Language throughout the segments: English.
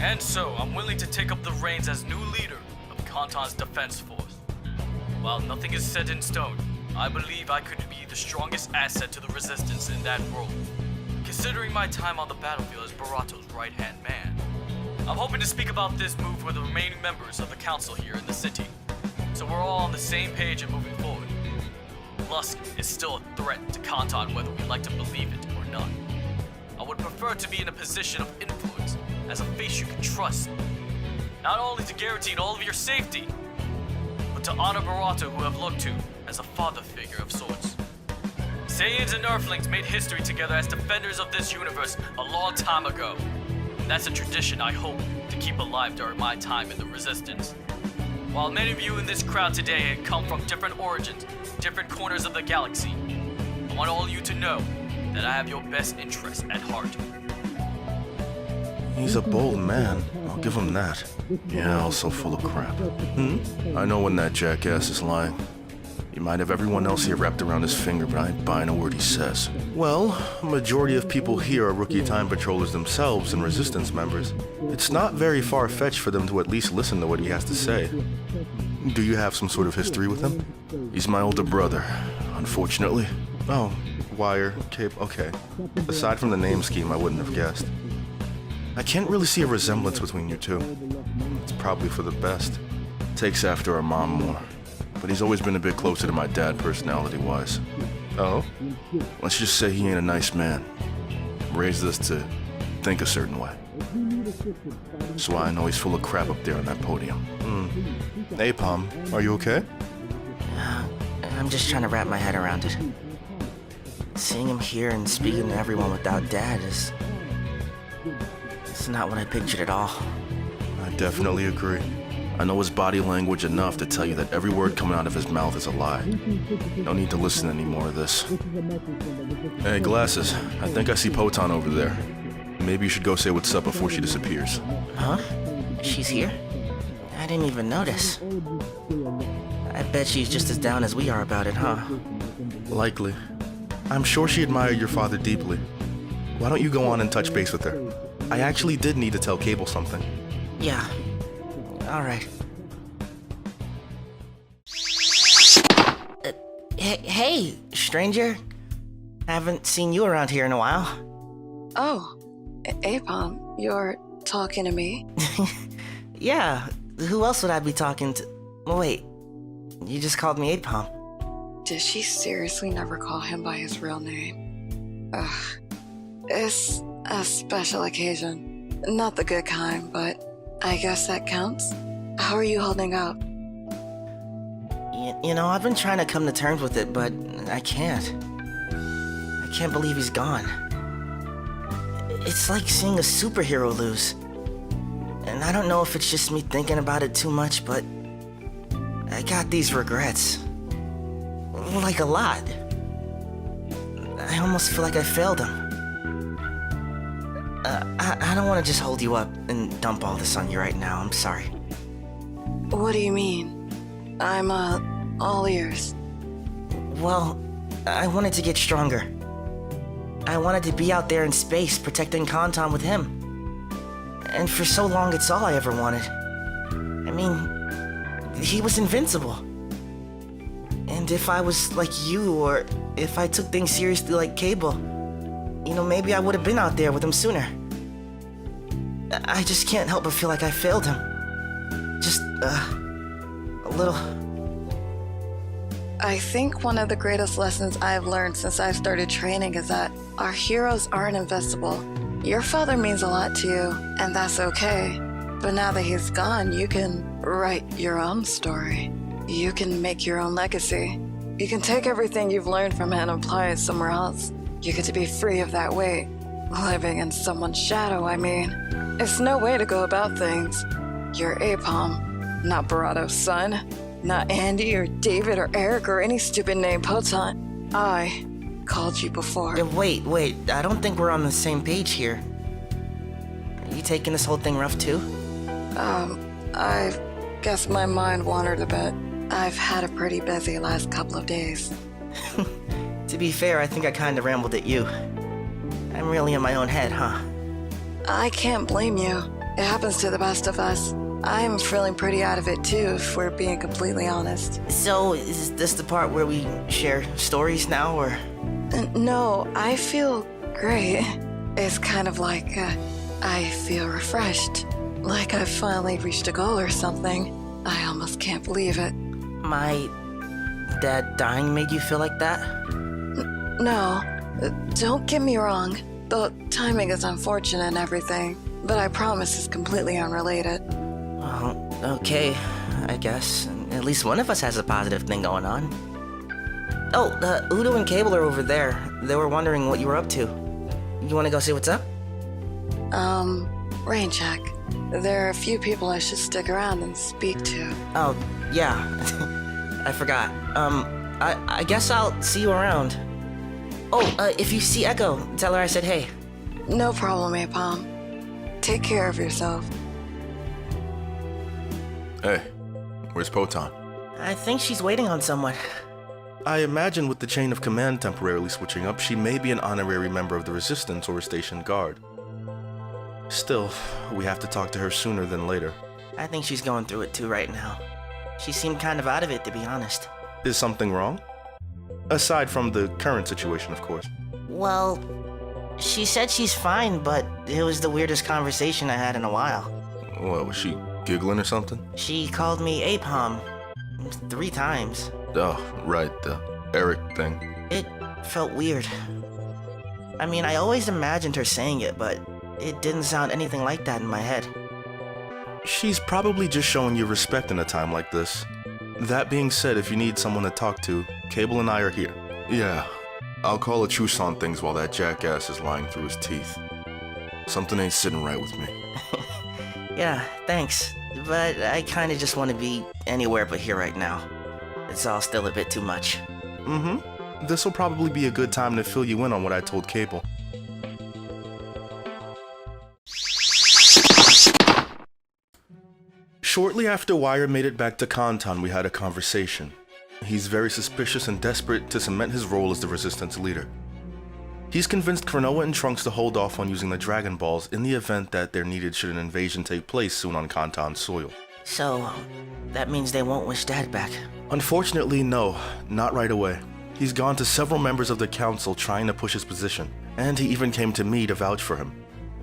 And so, I'm willing to take up the reins as new leader of Conton's defense force. While nothing is set in stone, I believe I could be the strongest asset to the resistance in that role, considering my time on the battlefield as Barrotto's right-hand man. I'm hoping to speak about this move with the remaining members of the council here in the city, so we're all on the same page and moving forward. Lusk is still a threat to Conton whether we like to believe it or not. I would prefer to be in a position of influence, as a face you can trust. Not only to guarantee all of your safety, but to honor Barrotto, who I've looked to as a father figure of sorts. Saiyans and Earthlings made history together as defenders of this universe a long time ago. And that's a tradition I hope to keep alive during my time in the Resistance. While many of you in this crowd today come from different origins, different corners of the galaxy, I want all of you to know that I have your best interests at heart. He's a bold man, I'll give him that. Yeah, also full of crap. I know when that jackass is lying. He might have everyone else here wrapped around his finger, but I ain't buying a word he says. Well, a majority of people here are rookie time patrollers themselves and resistance members. It's not very far-fetched for them to at least listen to what he has to say. Do you have some sort of history with him? He's my older brother, unfortunately. Oh, wire, cape, okay. Aside from the name scheme, I wouldn't have guessed. I can't really see a resemblance between you two. It's probably for the best. Takes after our mom more. But he's always been a bit closer to my dad personality-wise. Oh? Let's just say he ain't a nice man. Raised us to think a certain way. That's why I know he's full of crap up there on that podium. Aipom, are you okay? I'm just trying to wrap my head around it. Seeing him here and speaking to everyone without Dad is... It's not what I pictured at all. I definitely agree. I know his body language enough to tell you that every word coming out of his mouth is a lie. No need to listen to any more of this. Hey, Glasses, I think I see Poton over there. Maybe you should go say what's up before she disappears. Huh? She's here? I didn't even notice. I bet she's just as down as we are about it, huh? Likely. I'm sure she admired your father deeply. Why don't you go on and touch base with her? I actually did need to tell Cable something. Yeah. Alright. Hey, stranger. Haven't seen you around here in a while. Oh, Aipom, you're talking to me? Yeah, who else would I be talking to? Wait, you just called me Aipom. Did she seriously never call him by his real name? Ugh. It's a special occasion. Not the good kind, but I guess that counts. How are you holding up? You know, I've been trying to come to terms with it, but I can't. I can't believe he's gone. It's like seeing a superhero lose. And I don't know if it's just me thinking about it too much, but I got these regrets. Like a lot. I almost feel like I failed him. I don't want to just hold you up and dump all this on you right now. I'm sorry. What do you mean? I'm, all ears. Well, I wanted to get stronger. I wanted to be out there in space protecting Conton with him. And for so long, it's all I ever wanted. I mean, he was invincible. And if I was like you, or if I took things seriously like Cable, you know, maybe I would have been out there with him sooner. I just can't help but feel like I failed him. Just, a little... I think one of the greatest lessons I've learned since I started training is that our heroes aren't invincible. Your father means a lot to you, and that's okay. But now that he's gone, you can write your own story. You can make your own legacy. You can take everything you've learned from him and apply it somewhere else. You get to be free of that weight. Living in someone's shadow, I mean. It's no way to go about things. You're Aipom, not Barrotto's son. Not Andy or David or Eric or any stupid name Poton. I called you before. Wait, I don't think we're on the same page here. Are you taking this whole thing rough too? I guess my mind wandered a bit. I've had a pretty busy last couple of days. To be fair, I think I kinda rambled at you. I'm really in my own head, huh? I can't blame you. It happens to the best of us. I'm feeling pretty out of it too, if we're being completely honest. So, is this the part where we share stories now, or? No, I feel great. It's kind of like I feel refreshed. Like I've finally reached a goal or something. I almost can't believe it. My dad dying made you feel like that? No, don't get me wrong. The timing is unfortunate and everything, but I promise it's completely unrelated. Well, okay, I guess. At least one of us has a positive thing going on. Oh, Udoo and Cable are over there. They were wondering what you were up to. You want to go see what's up? Rain check. There are a few people I should stick around and speak to. Oh, yeah. I forgot. I guess I'll see you around. Oh, if you see Echo, tell her I said hey. No problem, Aipom. Take care of yourself. Hey, where's Poton? I think she's waiting on someone. I imagine with the chain of command temporarily switching up, she may be an honorary member of the Resistance or a stationed guard. Still, we have to talk to her sooner than later. I think she's going through it too right now. She seemed kind of out of it, to be honest. Is something wrong? Aside from the current situation, of course. Well, she said she's fine, but it was the weirdest conversation I had in a while. What, was she giggling or something? She called me Aipom 3 times. Oh, right, the Eric thing. It felt weird. I mean, I always imagined her saying it, but it didn't sound anything like that in my head. She's probably just showing you respect in a time like this. That being said, if you need someone to talk to, Cable and I are here. Yeah, I'll call a truce on things while that jackass is lying through his teeth. Something ain't sitting right with me. Yeah, thanks. But I kinda just want to be anywhere but here right now. It's all still a bit too much. Mm-hmm. This'll probably be a good time to fill you in on what I told Cable. Shortly after Wire made it back to Conton, we had a conversation. He's very suspicious and desperate to cement his role as the Resistance leader. He's convinced Cronoa and Trunks to hold off on using the Dragon Balls in the event that they're needed should an invasion take place soon on Conton's soil. So, that means they won't wish Dad back. Unfortunately, no, not right away. He's gone to several members of the council trying to push his position, and he even came to me to vouch for him.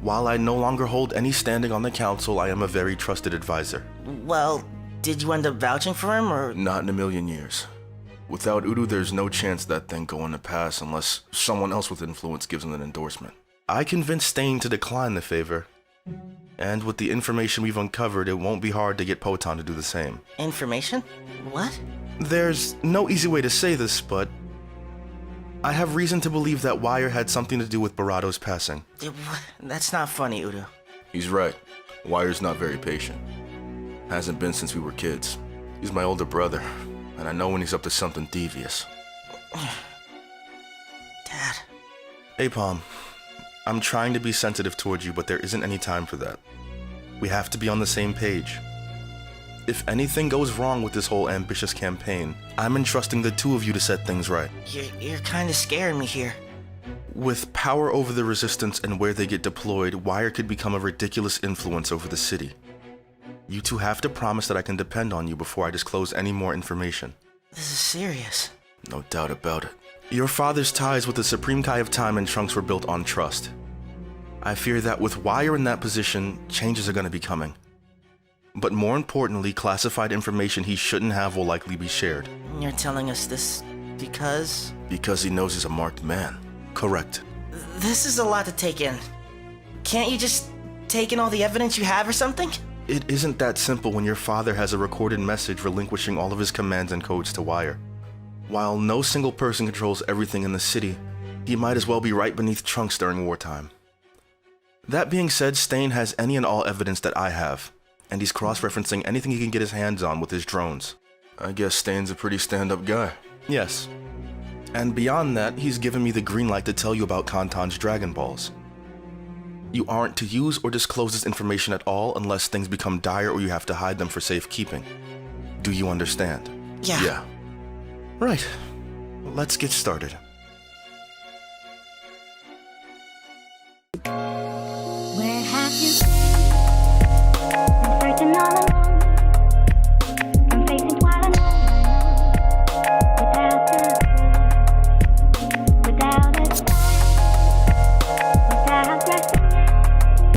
While I no longer hold any standing on the council, I am a very trusted advisor. Well, did you end up vouching for him, or? Not in a million years. Without Udoo, there's no chance that thing going to pass unless someone else with influence gives him an endorsement. I convinced Stain to decline the favor, and with the information we've uncovered, it won't be hard to get Poton to do the same. Information? What? There's no easy way to say this, but I have reason to believe that Wire had something to do with Barrotto's passing. That's not funny, Udoo. He's right. Wire's not very patient. Hasn't been since we were kids. He's my older brother, and I know when he's up to something devious. Dad. Aipom, I'm trying to be sensitive towards you, but there isn't any time for that. We have to be on the same page. If anything goes wrong with this whole ambitious campaign, I'm entrusting the two of you to set things right. You're kind of scaring me here. With power over the Resistance and where they get deployed, Wire could become a ridiculous influence over the city. You two have to promise that I can depend on you before I disclose any more information. This is serious. No doubt about it. Your father's ties with the Supreme Kai of Time and Trunks were built on trust. I fear that with Wire in that position, changes are going to be coming. But more importantly, classified information he shouldn't have will likely be shared. You're telling us this because? Because he knows he's a marked man. Correct. This is a lot to take in. Can't you just take in all the evidence you have or something? It isn't that simple when your father has a recorded message relinquishing all of his commands and codes to Wire. While no single person controls everything in the city, he might as well be right beneath Trunks during wartime. That being said, Stain has any and all evidence that I have, and he's cross-referencing anything he can get his hands on with his drones. I guess Stain's a pretty stand-up guy. Yes. And beyond that, he's given me the green light to tell you about Conton's Dragon Balls. You aren't to use or disclose this information at all unless things become dire or you have to hide them for safekeeping. Do you understand? Yeah. Yeah. Right. Let's get started. Where have you been?